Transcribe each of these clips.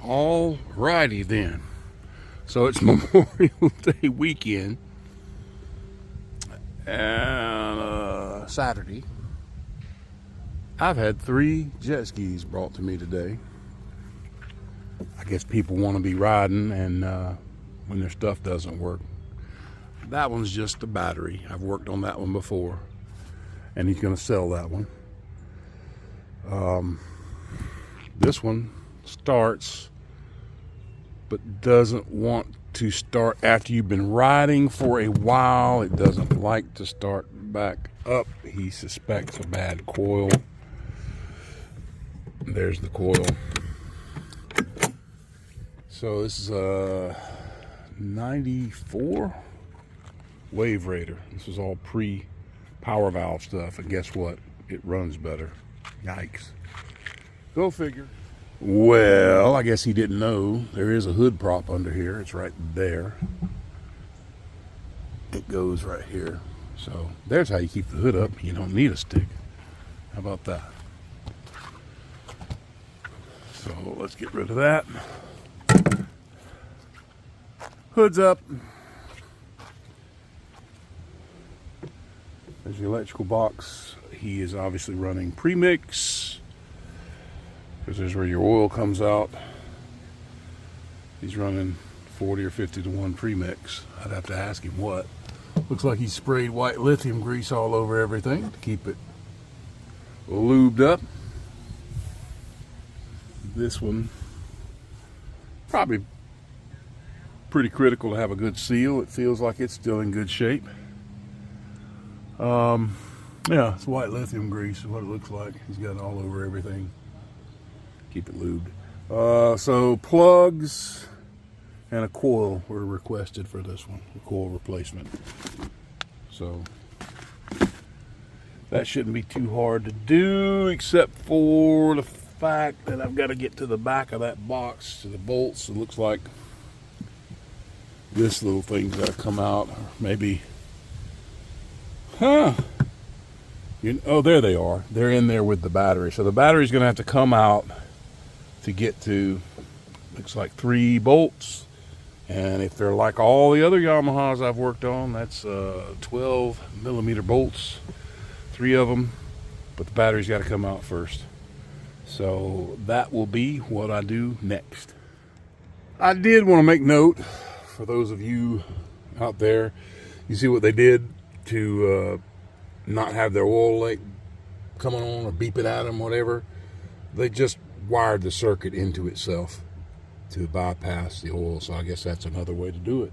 All righty then. So it's Memorial Day weekend and Saturday. I've had 3 jet skis brought to me today. I guess people want to be riding and when their stuff doesn't work. That one's just a battery. I've worked on that one before and he's going to sell that one. This one starts but doesn't want to start after you've been riding for a while. It doesn't like to start back up. He suspects a bad coil. There's the coil. So this is a 94 Waveraider. This is all pre-power valve stuff, and guess what? It runs better. Yikes. Go figure. Well, I guess he didn't know there is a hood prop under here. It's right there. It goes right here. So there's how you keep the hood up. You don't need a stick. How about that? So let's get rid of that. Hood's up. There's the electrical box. He is obviously running premix, because there's where your oil comes out. He's running 40 or 50 to 1 premix. I'd have to ask him what. Looks like he sprayed white lithium grease all over everything to keep it lubed up. This one, probably pretty critical to have a good seal. It feels like it's still in good shape. Yeah, it's white lithium grease is what it looks like. He's got it all over everything. Keep it lubed. So plugs and a coil were requested for this one, a coil replacement. So that shouldn't be too hard to do, except for the fact that I've got to get to the back of that box, to the bolts. It looks like this little thing's got to come out, or maybe, oh, there they are. They're in there with the battery. So the battery's going to have to come out to get to, looks like 3 bolts. And if they're like all the other Yamahas I've worked on, that's 12 millimeter bolts, 3 of them, but the battery's got to come out first. So that will be what I do next. I did want to make note for those of you out there, you see what they did to not have their oil light coming on or beeping at them, whatever. They just wired the circuit into itself to bypass the oil. So I guess that's another way to do it,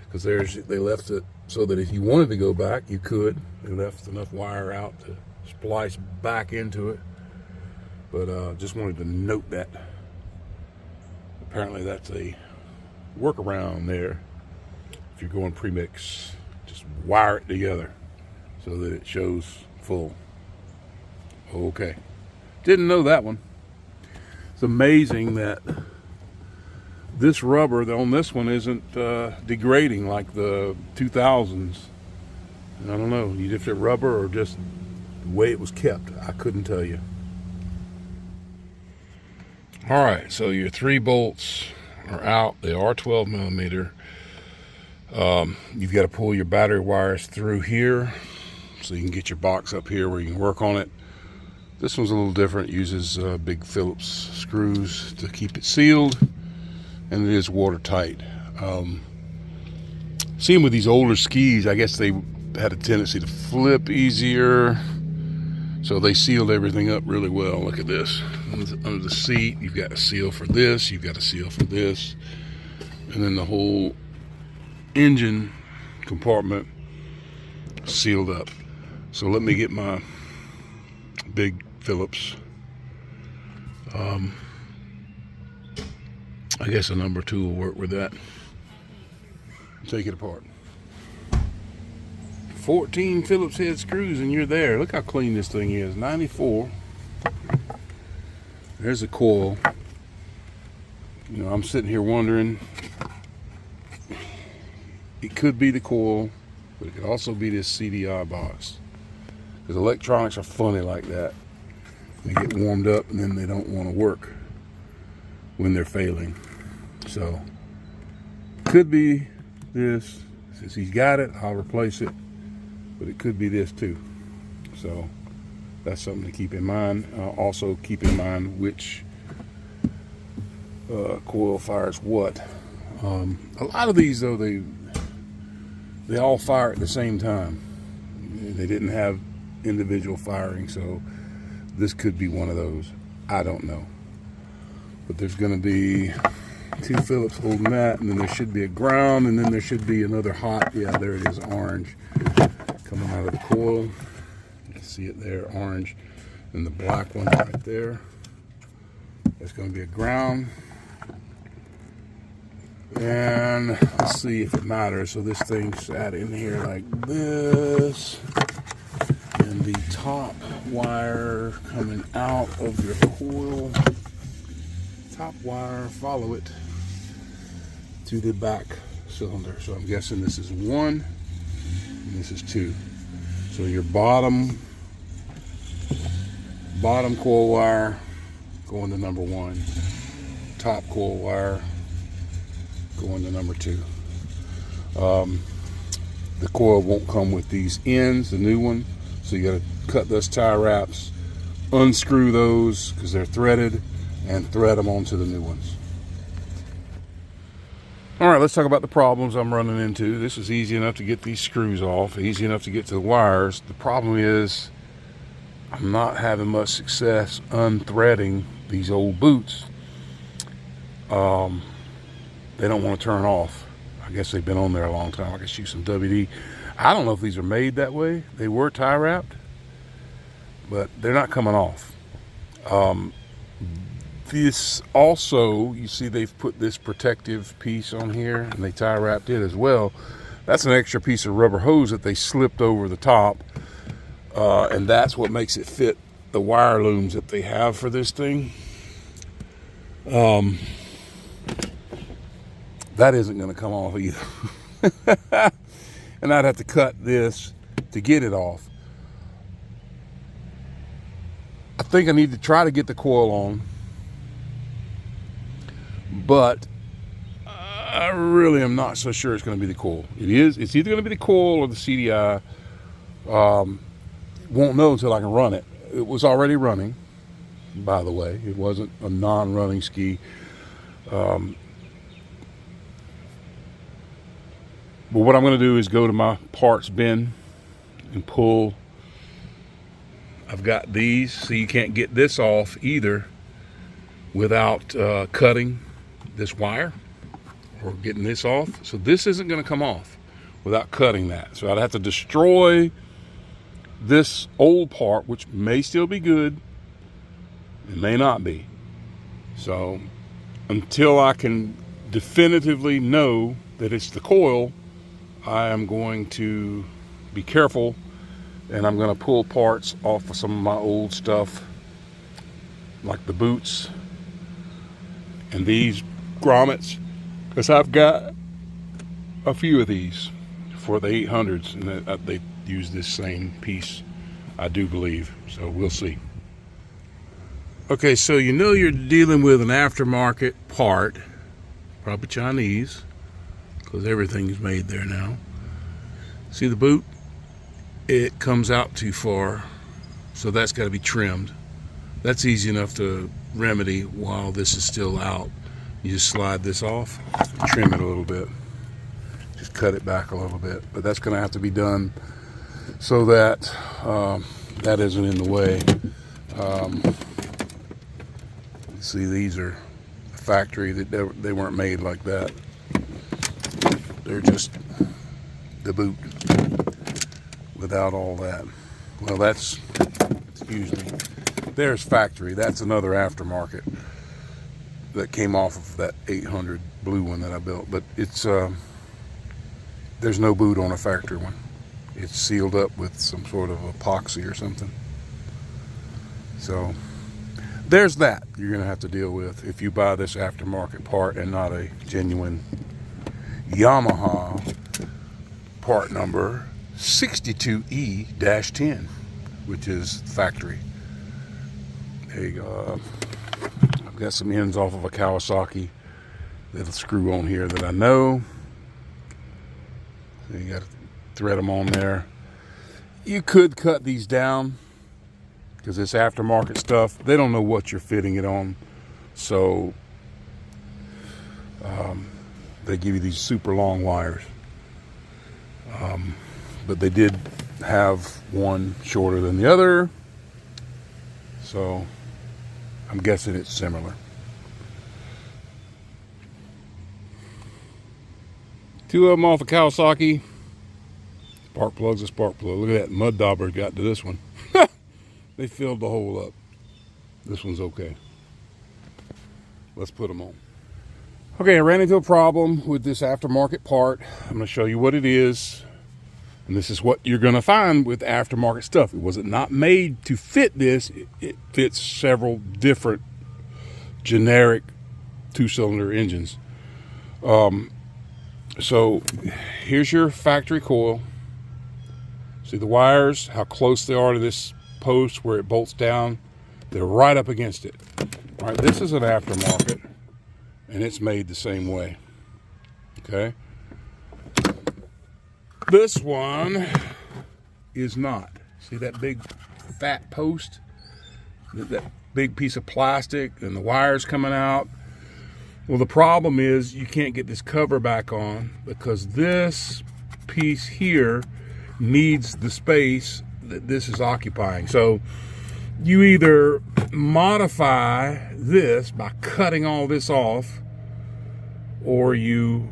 because they left it so that if you wanted to go back, you could. They left enough wire out to splice back into it. But just wanted to note that. Apparently that's a workaround there. If you're going premix, just wire it together so that it shows full. Okay. Didn't know that one. It's amazing that this rubber on this one isn't degrading like the 2000s. I don't know, if it's rubber or just the way it was kept. I couldn't tell you. All right, so your 3 bolts are out. They are 12 millimeter. You've got to pull your battery wires through here so you can get your box up here where you can work on it. This one's a little different. It uses big Phillips screws to keep it sealed, and it is watertight. Seeing with these older skis, I guess they had a tendency to flip easier, so they sealed everything up really well. Look at this. Under the seat, you've got a seal for this, you've got a seal for this, and then the whole engine compartment sealed up. So let me get my big Phillips. I guess a number 2 will work with that. Take it apart. 14 Phillips head screws and you're there. Look how clean this thing is. 94. There's a coil. I'm sitting here wondering, it could be the coil, but it could also be this CDI box. Because electronics are funny like that. They get warmed up and then they don't want to work. when they're failing. So could be this. Since he's got it, I'll replace it, but it could be this too. So that's something to keep in mind. Also keep in mind which coil fires what. A lot of these though, they all fire at the same time. They didn't have individual firing, so this could be one of those. I don't know. But there's going to be 2 Phillips holding that, and then there should be a ground, and then there should be another hot, yeah, there it is, orange, coming out of the coil. You can see it there, orange, and the black one right there. There's going to be a ground. And let's see if it matters. So this thing sat in here like this, and the top wire coming out of your coil, top wire, follow it to the back cylinder. So I'm guessing this is 1 and this is 2. So your bottom coil wire going to number 1, top coil wire going to number 2. The coil won't come with these ends, the new one, so you got to cut those tie wraps, unscrew those because they're threaded, and thread them onto the new ones. All right, let's talk about the problems I'm running into. This is easy enough to get these screws off, easy enough to get to the wires. The problem is I'm not having much success unthreading these old boots. They don't want to turn off. I guess they've been on there a long time. I can shoot some WD. I don't know if these are made that way. They were tie wrapped, but they're not coming off. This also, you see they've put this protective piece on here, and they tie wrapped it as well. That's an extra piece of rubber hose that they slipped over the top, and that's what makes it fit the wire looms that they have for this thing. That isn't going to come off either. And I'd have to cut this to get it off. I think I need to try to get the coil on, but I really am not so sure it's going to be the coil. It's either going to be the coil or the CDI. Won't know until I can run it. It was already running, by the way. It wasn't a non-running ski. But what I'm going to do is go to my parts bin and pull. I've got these, so you can't get this off either without cutting this wire or getting this off. So this isn't going to come off without cutting that. So I'd have to destroy this old part, which may still be good, it may not be. So until I can definitively know that it's the coil, I am going to be careful, and I'm going to pull parts off of some of my old stuff, like the boots and these grommets, because I've got a few of these for the 800s, and they use this same piece, I do believe. So we'll see. Okay, so you know you're dealing with an aftermarket part, probably Chinese, because everything's made there now. See the boot? It comes out too far, so that's got to be trimmed. That's easy enough to remedy while this is still out. You just slide this off, trim it a little bit, just cut it back a little bit. But that's going to have to be done so that that isn't in the way. See, these are factory, that they weren't made like that. They're just the boot without all that. Well, that's, excuse me, there's factory. That's another aftermarket that came off of that 800 blue one that I built. But it's there's no boot on a factory one. It's sealed up with some sort of epoxy or something. So there's that you're going to have to deal with if you buy this aftermarket part and not a genuine Yamaha part number 62E-10, which is factory. There you go. I've got some ends off of a Kawasaki that'll screw on here that I know. So you got to thread them on there. You could cut these down because it's aftermarket stuff. They don't know what you're fitting it on, so they give you these super long wires. But they did have one shorter than the other, so I'm guessing it's similar. Two of them off of Kawasaki. Spark plug's a spark plug. Look at that mud dauber got to this one. They filled the hole up. This one's okay. Let's put them on. Okay, I ran into a problem with this aftermarket part. I'm going to show you what it is. And this is what you're going to find with aftermarket stuff. It was not made to fit this. It fits several different generic two-cylinder engines. So here's your factory coil. See the wires, how close they are to this post where it bolts down? They're right up against it. All right, this is an aftermarket, and it's made the same way. Okay. This one is not. See that big fat post? That big piece of plastic and the wires coming out? Well, the problem is you can't get this cover back on because this piece here needs the space that this is occupying. So you either modify this by cutting all this off, or you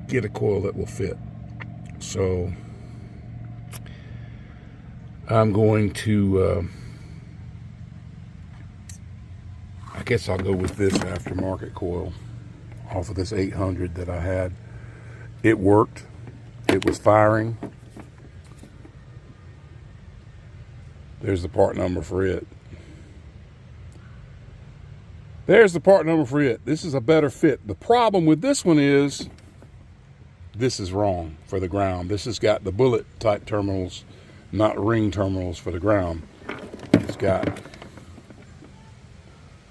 get a coil that will fit. So I'm going to I guess I'll go with this aftermarket coil off of this 800 that I had. It worked. It was firing. There's the part number for it. There's the part number for it. This is a better fit. The problem with this one is this is wrong for the ground. This has got the bullet type terminals, not ring terminals for the ground. It's got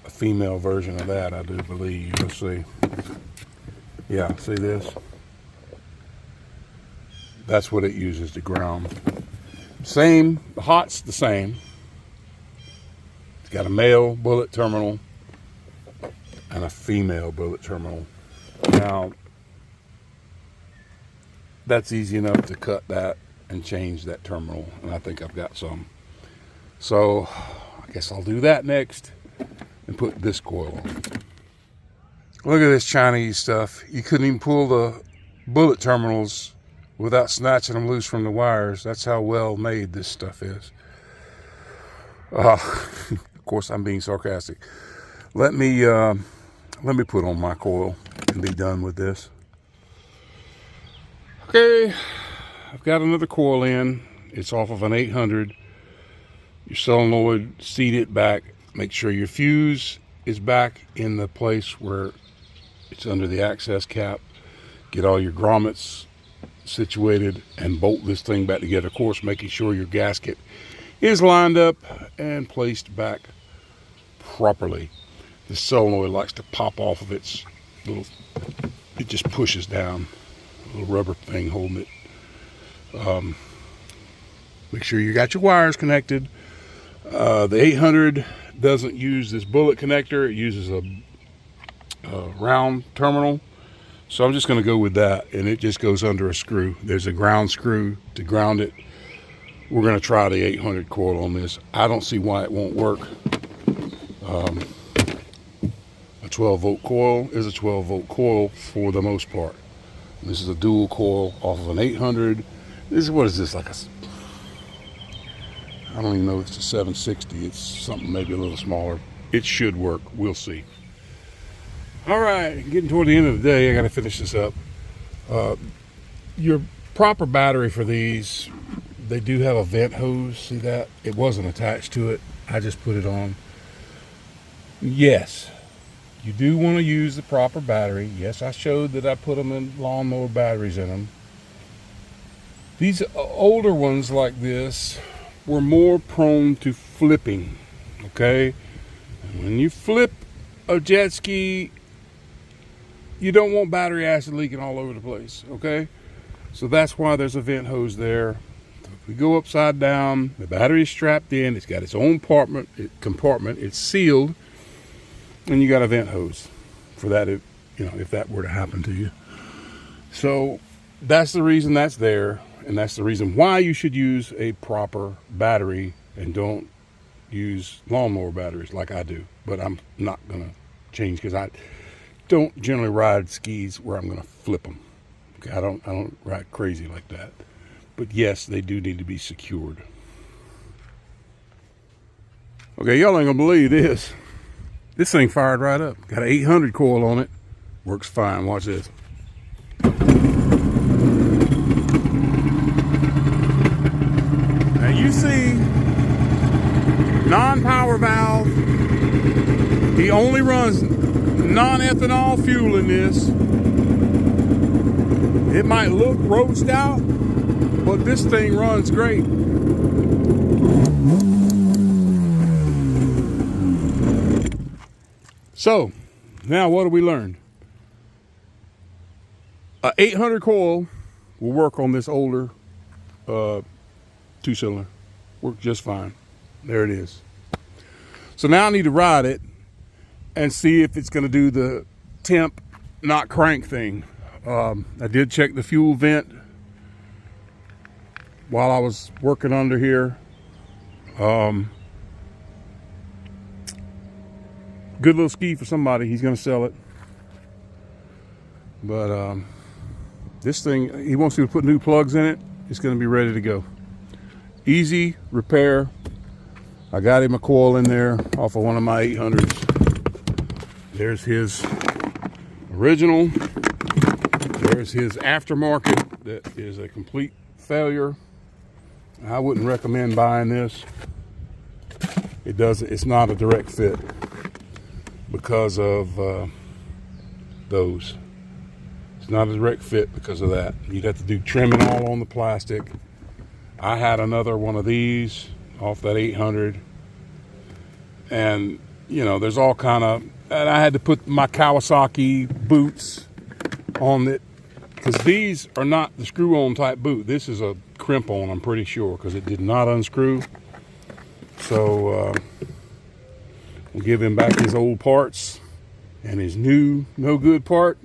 a female version of that, I do believe. Let's see. Yeah, see this? That's what it uses to ground. Same, the hot's the same. It's got a male bullet terminal and a female bullet terminal. Now, that's easy enough to cut that and change that terminal, and I think I've got some. So, I guess I'll do that next and put this coil on. Look at this Chinese stuff. You couldn't even pull the bullet terminals without snatching them loose from the wires. That's how well made this stuff is. Of course, I'm being sarcastic. Let me put on my coil and be done with this. Okay, I've got another coil in. It's off of an 800. Your solenoid, seat it back. Make sure your fuse is back in the place where it's under the access cap. Get all your grommets situated and bolt this thing back together. Of course, making sure your gasket is lined up and placed back properly. The solenoid likes to pop off of its little, it just pushes down, a little rubber thing holding it. Make sure you got your wires connected. The 800 doesn't use this bullet connector. It uses a round terminal. So I'm just going to go with that, and it just goes under a screw. There's a ground screw to ground it. We're going to try the 800 coil on this. I don't see why it won't work. A 12-volt coil is a 12-volt coil for the most part. This is a dual coil off of an 800. This is, what is this, like a, I don't even know if it's a 760. It's something maybe a little smaller. It should work. We'll see. All right, getting toward the end of the day, I got to finish this up. Your proper battery for these, they do have a vent hose. See that? It wasn't attached to it. I just put it on. Yes, you do want to use the proper battery. Yes, I showed that I put them in lawnmower batteries in them. These older ones like this were more prone to flipping, okay? And when you flip a jet ski, you don't want battery acid leaking all over the place, okay? So that's why there's a vent hose there. If we go upside down, the battery is strapped in, it's got its own compartment, it's sealed, and you got a vent hose for that, if, you know, if that were to happen to you. So that's the reason that's there, and that's the reason why you should use a proper battery and don't use lawnmower batteries like I do. But I'm not gonna change because I don't generally ride skis where I'm gonna flip them. Okay, I don't ride crazy like that. But yes, they do need to be secured. Okay, y'all ain't gonna believe this. This thing fired right up. Got an 800 coil on it. Works fine. Watch this. Now you see, non-power valve. He only runs non-ethanol fuel in this. It might look roached out, but this thing runs great. So, now what have we learned? A 800 coil will work on this older two-cylinder. Work just fine. There it is. So now I need to ride it and see if it's going to do the temp, not crank thing. I did check the fuel vent while I was working under here. Good little ski for somebody. He's going to sell it. But this thing, he wants you to put new plugs in it. It's going to be ready to go. Easy repair. I got him a coil in there off of one of my 800s. There's his original. There's his aftermarket that is a complete failure. I wouldn't recommend buying this. It's not a direct fit because of those. It's not a direct fit because of that. You'd have to do trimming all on the plastic. I had another one of these off that 800, and you know, there's all kind of, and I had to put my Kawasaki boots on it because these are not the screw-on type boot. This is a crimp-on, I'm pretty sure, because it did not unscrew. So we'll give him back his old parts and his new no good part.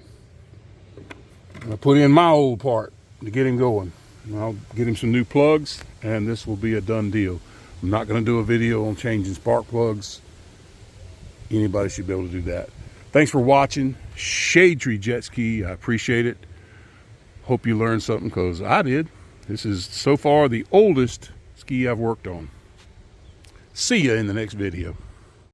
I'll put in my old part to get him going. And I'll get him some new plugs, and this will be a done deal. I'm not going to do a video on changing spark plugs. Anybody should be able to do that. Thanks for watching. Shadetreejetski, I appreciate it. Hope you learned something, because I did. This is so far the oldest ski I've worked on. See ya in the next video.